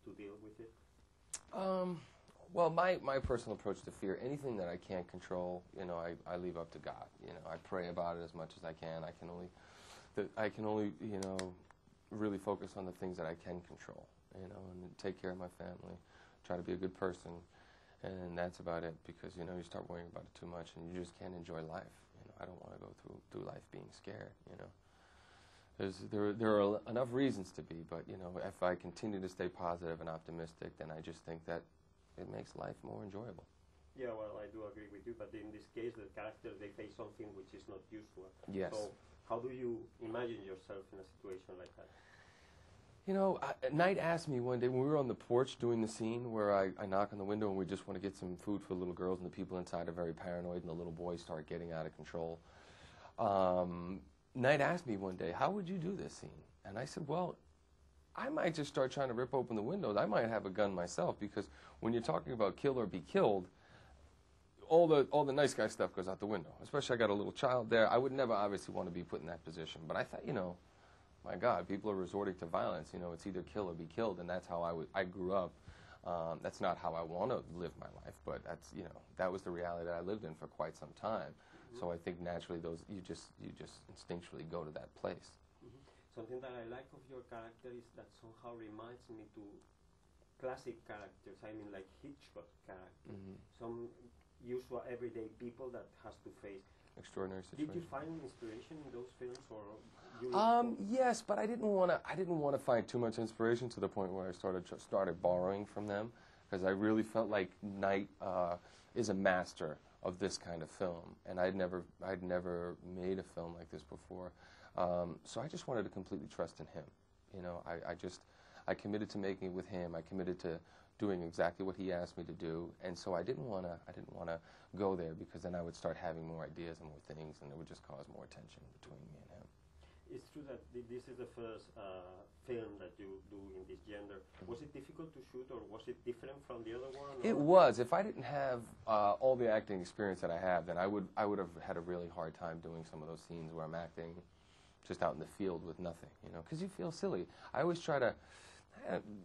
to deal with it? Well, my personal approach to fear, anything that I can't control, I leave up to God. I pray about it as much as I can. I can only, really focus on the things that I can control, and take care of my family, try to be a good person, and that's about it. Because you start worrying about it too much, and you just can't enjoy life. I don't want to go through life being scared. There are enough reasons to be, but if I continue to stay positive and optimistic, then I just think that it makes life more enjoyable. Yeah, well, I do agree with you, but in this case, the characters, they face something which is not usual. Yes. So how do you imagine yourself in a situation like that? Knight asked me one day when we were on the porch doing the scene where I knock on the window and we just want to get some food for the little girls, and the people inside are very paranoid and the little boys start getting out of control. Knight asked me one day, how would you do this scene? And I said, well, I might just start trying to rip open the windows. I might have a gun myself, because when you're talking about kill or be killed, all the nice guy stuff goes out the window. Especially I got a little child there. I would never obviously want to be put in that position. But I thought, my God, people are resorting to violence. It's either kill or be killed, and that's how I grew up. That's not how I want to live my life, but that's that was the reality that I lived in for quite some time. Mm-hmm. So I think naturally you just instinctually go to that place. Mm-hmm. Something that I like of your character is that somehow reminds me to classic characters. I mean, like Hitchcock characters. Mm-hmm. Some usual everyday people that has to face extraordinary situations. Did you find inspiration in those films, or you? Yes, but I didn't want to find too much inspiration to the point where I started borrowing from them, because I really felt like Knight is a master of this kind of film, and I'd never made a film like this before. So I just wanted to completely trust in him. I committed to making it with him. I committed to doing exactly what he asked me to do, and so I didn't want to go there, because then I would start having more ideas and more things, and it would just cause more tension between me and him. It's true that this is the first film that you do in this genre. Was it difficult to shoot, or was it different from the other one? It was. If I didn't have all the acting experience that I have, then I would have had a really hard time doing some of those scenes where I'm acting just out in the field with nothing, because you feel silly. I always try to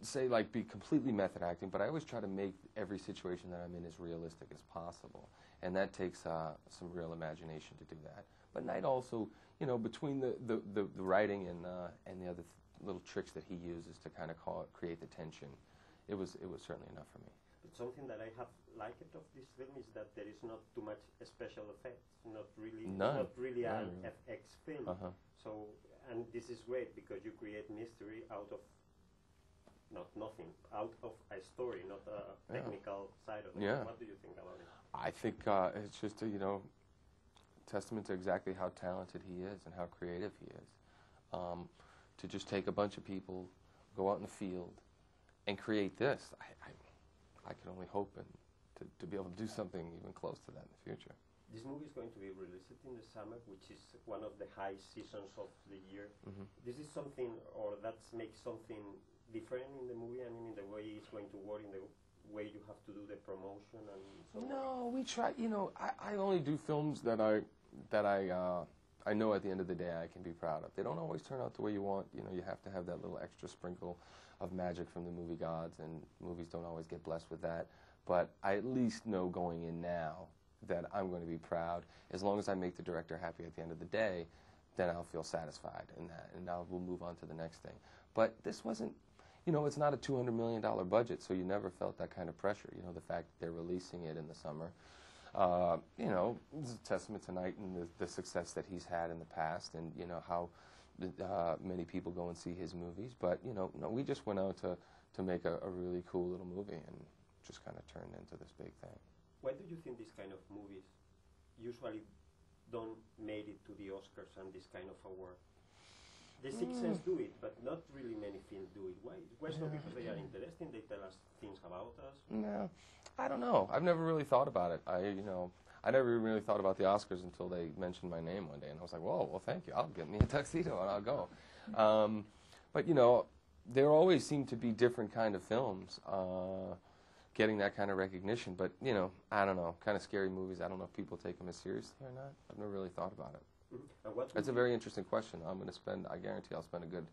say, like, be completely method acting, but I always try to make every situation that I'm in as realistic as possible, and that takes some real imagination to do that. But Knight also, between the writing and the other little tricks that he uses to kind of create the tension, it was certainly enough for me. But something that I have liked of this film is that there is not too much special effects, not really an FX film. So, and this is great, because you create mystery out of nothing, out of a story, not a technical side of it. Yeah. What do you think about it? I think it's just a testament to exactly how talented he is and how creative he is. To just take a bunch of people, go out in the field, and create this. I can only hope to be able to do something even close to that in the future. This movie is going to be released in the summer, which is one of the high seasons of the year. Mm-hmm. This is something, or that makes something different in the movie? I mean, in the way it's going to work, in the way you have to do the promotion and so on? No, we try, I only do films that I know at the end of the day I can be proud of. They don't always turn out the way you want. You have to have that little extra sprinkle of magic from the movie gods, and movies don't always get blessed with that. But I at least know going in now that I'm going to be proud. As long as I make the director happy at the end of the day, then I'll feel satisfied in that, and now we'll move on to the next thing. But this wasn't, it's not a $200 million budget, so you never felt that kind of pressure. The fact that they're releasing it in the summer, it's a testament to Knight and the success that he's had in the past, and how many people go and see his movies. But no, we just went out to make a really cool little movie, and just kind of turned into this big thing. Why do you think these kind of movies usually don't make it to the Oscars and this kind of award? The Sixth Sense do it, but not really many films do it. Why? Why so? Because they are interesting, they tell us things about us? No, I don't know. I've never really thought about it. I never really thought about the Oscars until they mentioned my name one day, and I was like, whoa, well, thank you. I'll get me a tuxedo and I'll go. But, there always seem to be different kind of films getting that kind of recognition. But, I don't know, kind of scary movies. I don't know if people take them as seriously or not. I've never really thought about it. That's a very interesting question. I guarantee I'll spend a good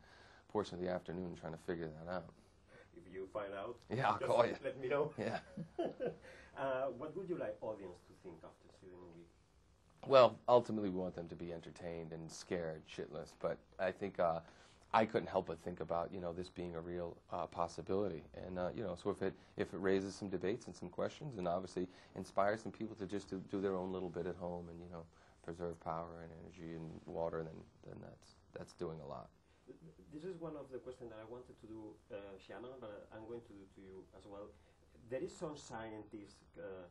portion of the afternoon trying to figure that out. if you find out, yeah, I'll call you. Let me know. Yeah. What would you like audience to think after seeing the movie? Well, ultimately, we want them to be entertained and scared shitless. But I think I couldn't help but think about this being a real possibility, and so if it raises some debates and some questions, and obviously inspires some people to just do their own little bit at home and preserve power and energy and water, then that's doing a lot. This is one of the questions that I wanted to do, Shyamalan, but I'm going to do to you as well. There is some scientific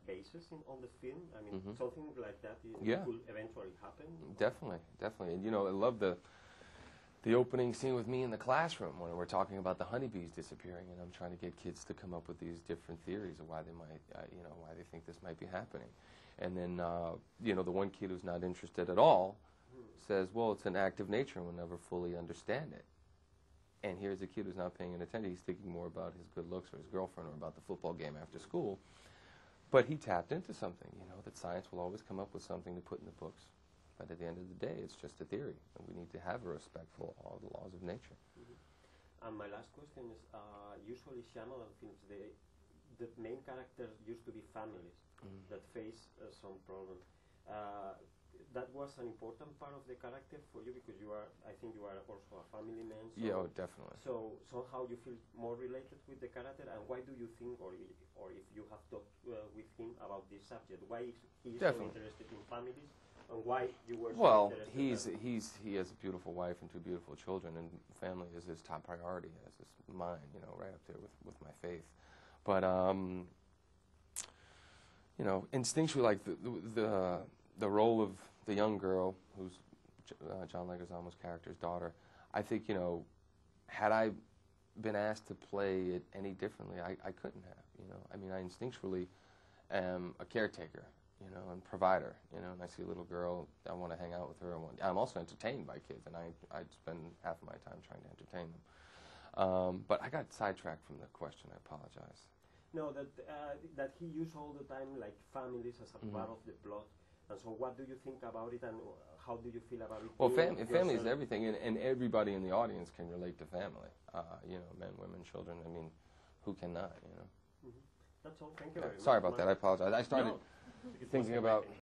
basis on the film. I mean, something like that could eventually happen. Definitely, and I love the opening scene with me in the classroom when we're talking about the honeybees disappearing, and I'm trying to get kids to come up with these different theories of why they might, why they think this might be happening. And then, the one kid who's not interested at all says, well, it's an act of nature and we'll never fully understand it. And here's a kid who's not paying attention. He's thinking more about his good looks or his girlfriend or about the football game after school. But he tapped into something, that science will always come up with something to put in the books. But at the end of the day, it's just a theory, and we need to have a respect for all the laws of nature. And my last question is, usually Shyamalan films, the main characters used to be families that face some problem. That was an important part of the character for you because I think you are also a family man. So yeah, definitely. So somehow you feel more related with the character, and why do you think, or if you have talked with him about this subject, why he is so interested in families, and why you were so interested? He has a beautiful wife and 2 beautiful children, and family is his top priority, as is mine, right up there with my faith. But instinctually, like the role of the young girl, who's John Leguizamo's character's daughter, I think, had I been asked to play it any differently, I couldn't have, I mean, I instinctually am a caretaker, and provider, and I see a little girl, I want to hang out with her. I'm also entertained by kids, and I spend half of my time trying to entertain them. But I got sidetracked from the question, I apologize. No, that he used all the time, like, families as a part of the plot. And so what do you think about it, and how do you feel about it? Well, family is everything, and everybody in the audience can relate to family. Men, women, children, I mean, who cannot, That's all. Thank you very much. Sorry about that. I apologize. I started thinking about